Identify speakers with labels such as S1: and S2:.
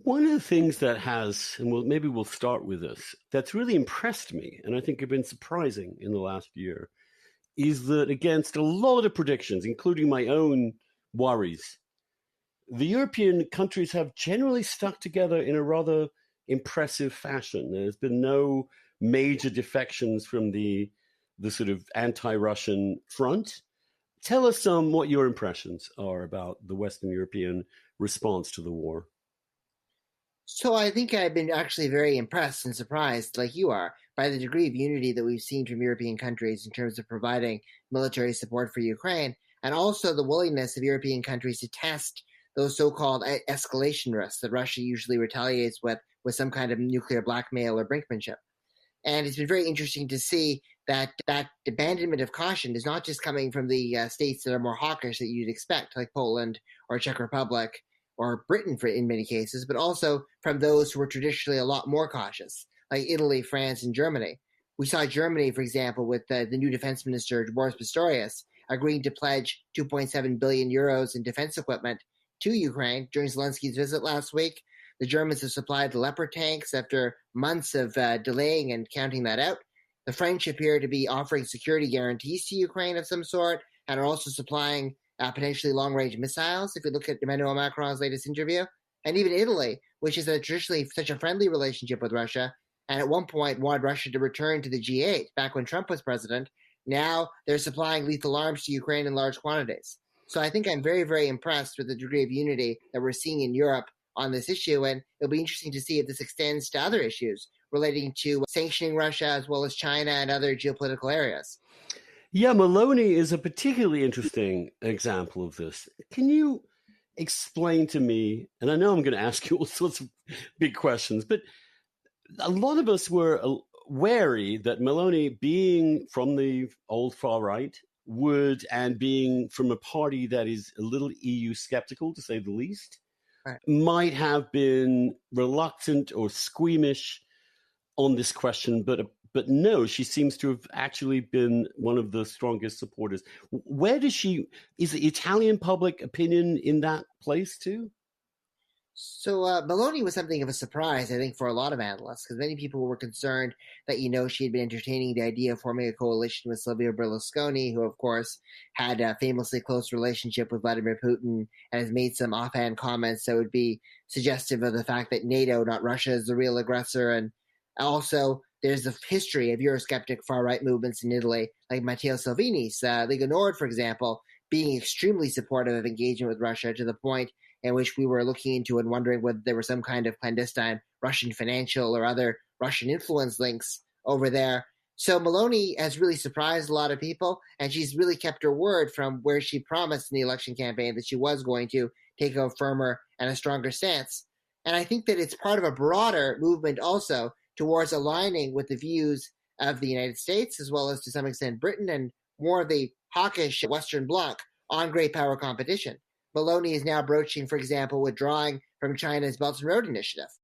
S1: One of the things that has, and maybe we'll start with this, that's really impressed me, and I think have been surprising in the last year, is that against a lot of predictions, including my own worries, the European countries have generally stuck together in a rather impressive fashion. There's been no major defections from the sort of anti-Russian front. Tell us what your impressions are about the Western European response to the war.
S2: So I think I've been actually very impressed and surprised, like you are, by the degree of unity that we've seen from European countries in terms of providing military support for Ukraine, and also the willingness of European countries to test those so-called escalation risks that Russia usually retaliates with some kind of nuclear blackmail or brinkmanship. And it's been very interesting to see that abandonment of caution is not just coming from the states that are more hawkish that you'd expect, like Poland or Czech Republic or Britain in many cases, but also from those who were traditionally a lot more cautious, like Italy, France, and Germany. We saw Germany, for example, with the new defense minister, Boris Pistorius, agreeing to pledge 2.7 billion euros in defense equipment to Ukraine during Zelensky's visit last week. The Germans have supplied the Leopard tanks after months of delaying and counting that out. The French appear to be offering security guarantees to Ukraine of some sort and are also supplying potentially long-range missiles, if you look at Emmanuel Macron's latest interview. And even Italy, which is traditionally such a friendly relationship with Russia, and at one point wanted Russia to return to the G8 back when Trump was president, now they're supplying lethal arms to Ukraine in large quantities. So I think I'm very, very impressed with the degree of unity that we're seeing in Europe on this issue, and it'll be interesting to see if this extends to other issues relating to sanctioning Russia as well as China and other geopolitical areas.
S1: Yeah, Maloney is a particularly interesting example of this. Can you explain to me, and I know I'm going to ask you all sorts of big questions, but a lot of us were wary that Maloney, being from the old far right, and being from a party that is a little EU skeptical, to say the least,
S2: Right.
S1: might have been reluctant or squeamish on this question, but no, she seems to have actually been one of the strongest supporters. Where does is the Italian public opinion in that place too?
S2: So Maloney was something of a surprise, I think, for a lot of analysts, because many people were concerned that, she had been entertaining the idea of forming a coalition with Silvio Berlusconi, who, of course, had a famously close relationship with Vladimir Putin and has made some offhand comments that would be suggestive of the fact that NATO, not Russia, is the real aggressor. And also, there's a history of Eurosceptic far-right movements in Italy, like Matteo Salvini's Lega Nord, for example, being extremely supportive of engagement with Russia to the point in which we were looking into and wondering whether there was some kind of clandestine Russian financial or other Russian influence links over there. So Maloney has really surprised a lot of people, and she's really kept her word from where she promised in the election campaign that she was going to take a firmer and a stronger stance. And I think that it's part of a broader movement also towards aligning with the views of the United States, as well as to some extent Britain and more of the hawkish Western bloc on great power competition. Maloney is now broaching, for example, withdrawing from China's Belt and Road Initiative.